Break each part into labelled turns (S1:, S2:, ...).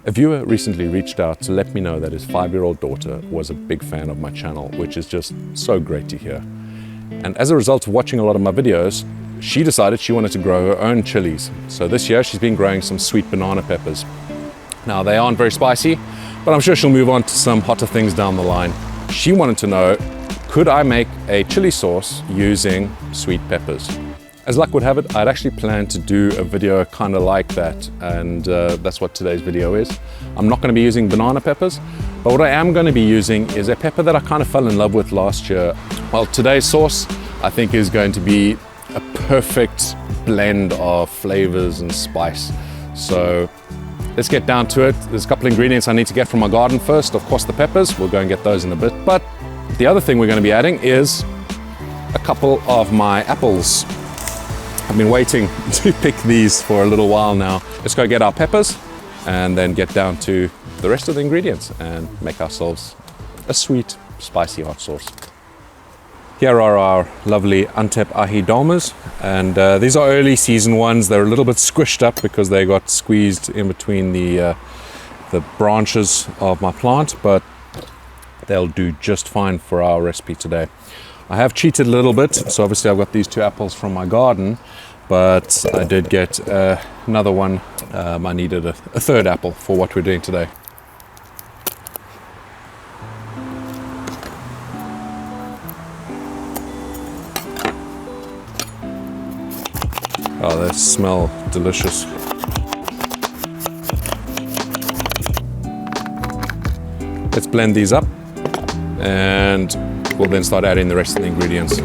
S1: A viewer recently reached out to let me know that his 5-year-old daughter was a big fan of my channel, which is just so great to hear. And as a result of watching a lot of my videos, she decided she wanted to grow her own chilies. So this year she's been growing some sweet banana peppers. Now they aren't very spicy, but I'm sure she'll move on to some hotter things down the line. She wanted to know, could I make a chili sauce using sweet peppers? As luck would have it, I'd actually planned to do a video kind of like that, and that's what today's video is. I'm not going to be using banana peppers, but what I am going to be using is a pepper that I kind of fell in love with last year. Well, today's sauce I think is going to be a perfect blend of flavors and spice. So let's get down to it. There's a couple of ingredients I need to get from my garden first. Of course, the peppers, we'll go and get those in a bit. But the other thing we're going to be adding is a couple of my apples. I've been waiting to pick these for a little while now. Let's go get our peppers and then get down to the rest of the ingredients and make ourselves a sweet, spicy hot sauce. Here are our lovely Antep Aci Dolmas, and these are early season ones. They're a little bit squished up because they got squeezed in between the branches of my plant, but they'll do just fine for our recipe today. I have cheated a little bit, so obviously I've got these 2 apples from my garden, but I did get another one. I needed a 3rd apple for what we're doing today. Oh, they smell delicious. Let's blend these up and we'll then start adding the rest of the ingredients.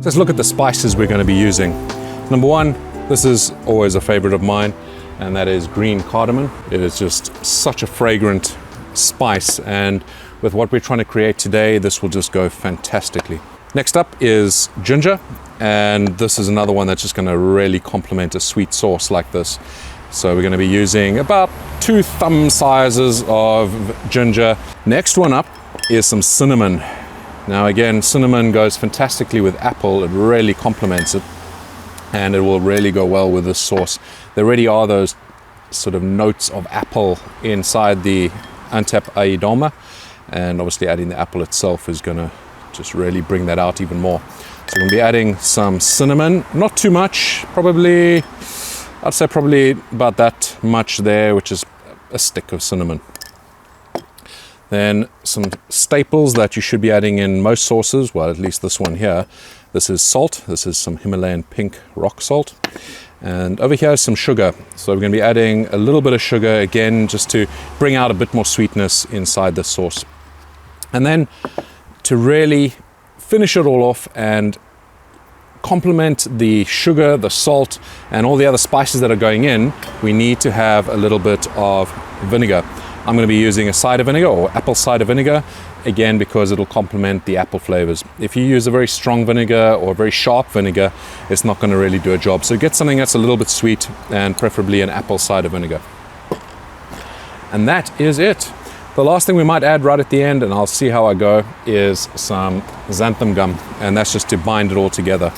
S1: Let's look at the spices we're going to be using. Number 1, this is always a favorite of mine, and that is green cardamom. It is just such a fragrant spice, and with what we're trying to create today, this will just go fantastically. Next up is ginger, and this is another one that's just going to really complement a sweet sauce like this. So we're going to be using about 2 thumb sizes of ginger. Next one up is some cinnamon. Now again, cinnamon goes fantastically with apple. It really complements it, and it will really go well with this sauce. There already are those sort of notes of apple inside the Antep Aci Dolma, and obviously adding the apple itself is going to just really bring that out even more. So we're going to be adding some cinnamon, not too much, probably, I'd say probably about that much there, which is a stick of cinnamon. Then some staples that you should be adding in most sauces, well, at least this one here. This is salt. This is some Himalayan pink rock salt. And over here is some sugar. So we're going to be adding a little bit of sugar again, just to bring out a bit more sweetness inside the sauce. And then to really finish it all off and complement the sugar, the salt, and all the other spices that are going in, we need to have a little bit of vinegar. I'm going to be using a cider vinegar or apple cider vinegar, again because it'll complement the apple flavors. If you use a very strong vinegar or a very sharp vinegar, it's not going to really do a job. So get something that's a little bit sweet, and preferably an apple cider vinegar. And that is it. The last thing we might add right at the end, and I'll see how I go, is some xanthan gum, and that's just to bind it all together.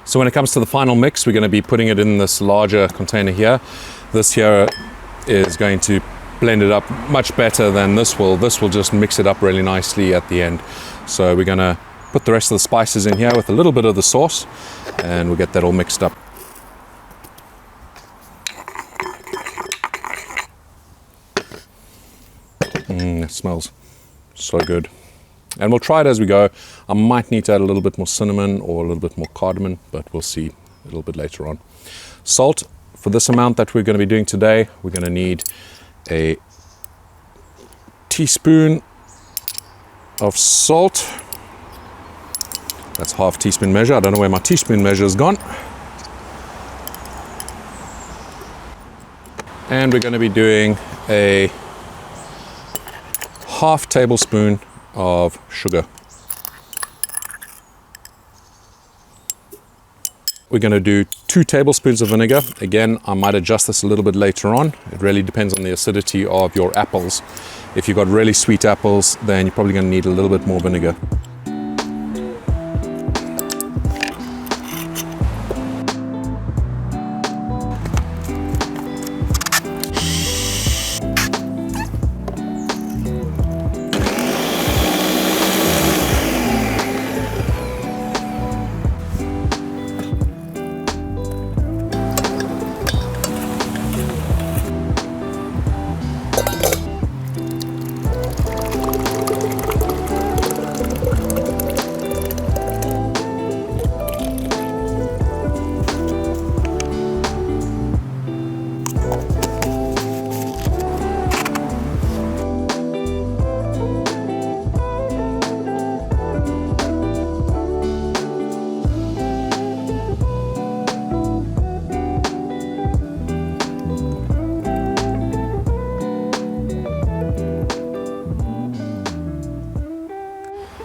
S1: So when it comes to the final mix, we're going to be putting it in this larger container here. This here is going to blend it up much better than this will. This will just mix it up really nicely at the end. So we're going to put the rest of the spices in here with a little bit of the sauce, and we'll get that all mixed up. It smells so good. And we'll try it as we go. I might need to add a little bit more cinnamon or a little bit more cardamom, but we'll see a little bit later on. Salt, for this amount that we're going to be doing today, we're going to need a teaspoon of salt. That's half teaspoon measure. I don't know where my teaspoon measure has gone. And we're going to be doing a half tablespoon of sugar. We're going to do 2 tablespoons of vinegar. Again, I might adjust this a little bit later on. It really depends on the acidity of your apples. If you've got really sweet apples, then you're probably going to need a little bit more vinegar.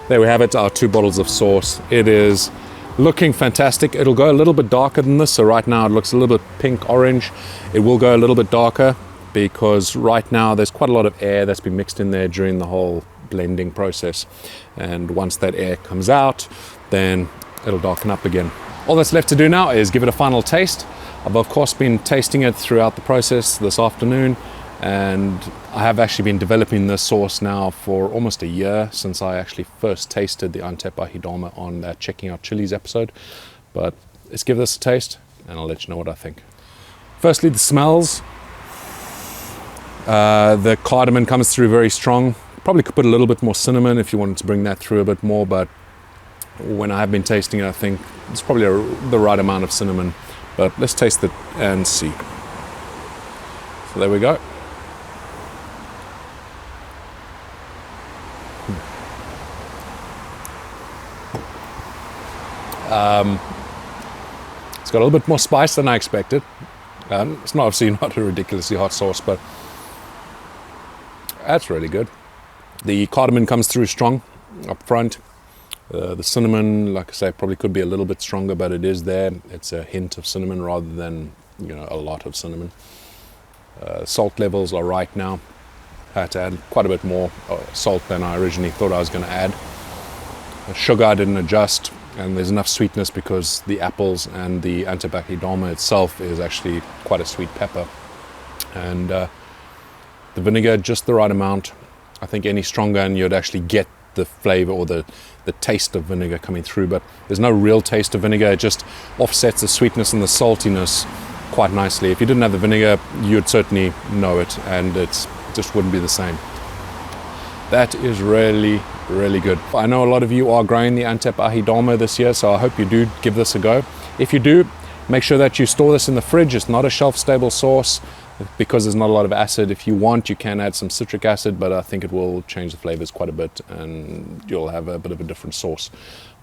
S1: There we have it, our 2 bottles of sauce. It is looking fantastic. It'll go a little bit darker than this. So right now it looks a little bit pink orange. It will go a little bit darker because right now there's quite a lot of air that's been mixed in there during the whole blending process. And once that air comes out, then it'll darken up again. All that's left to do now is give it a final taste. I've of course been tasting it throughout the process this afternoon. And I have actually been developing this sauce now for almost a year since I actually first tasted the Antep Aci Dolma on that Checking Out Chillies episode. But let's give this a taste and I'll let you know what I think. Firstly, the smells. The cardamom comes through very strong. Probably could put a little bit more cinnamon if you wanted to bring that through a bit more, but when I have been tasting it, I think it's probably the right amount of cinnamon. But let's taste it and see. So there we go. It's got a little bit more spice than I expected. It's not obviously not a ridiculously hot sauce, but that's really good. The cardamom comes through strong up front. The cinnamon, like I say, probably could be a little bit stronger, but it is there. It's a hint of cinnamon rather than, a lot of cinnamon. Salt levels are right now. I had to add quite a bit more salt than I originally thought I was going to add. Sugar I didn't adjust, and there's enough sweetness because the apples and the Antep Aci Dolma itself is actually quite a sweet pepper. And the vinegar, just the right amount. I think any stronger and you'd actually get the flavor or the taste of vinegar coming through, but there's no real taste of vinegar. It just offsets the sweetness and the saltiness quite nicely. If you didn't have the vinegar, you'd certainly know it, and it just wouldn't be the same. That is really, really good. I know a lot of you are growing the Antep Aci Dolma this year, so I hope you do give this a go. If you do, make sure that you store this in the fridge. It's not a shelf-stable sauce because there's not a lot of acid. If you want, you can add some citric acid, but I think it will change the flavors quite a bit and you'll have a bit of a different sauce.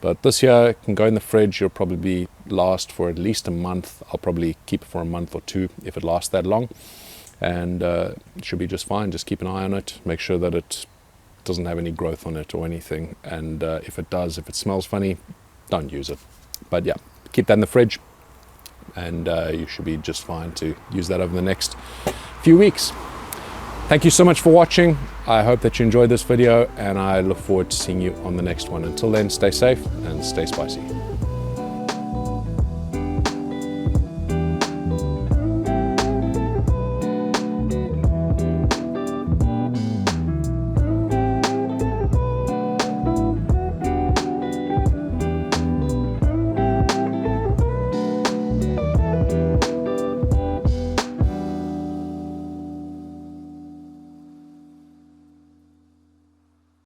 S1: But this year, it can go in the fridge. You'll probably last for at least a month. I'll probably keep it for a month or 2 if it lasts that long. And it should be just fine. Just keep an eye on it. Make sure that it doesn't have any growth on it or anything. And if it does, if it smells funny, don't use it. But yeah, keep that in the fridge. And you should be just fine to use that over the next few weeks. Thank you so much for watching. I hope that you enjoyed this video and I look forward to seeing you on the next one. Until then, stay safe and stay spicy.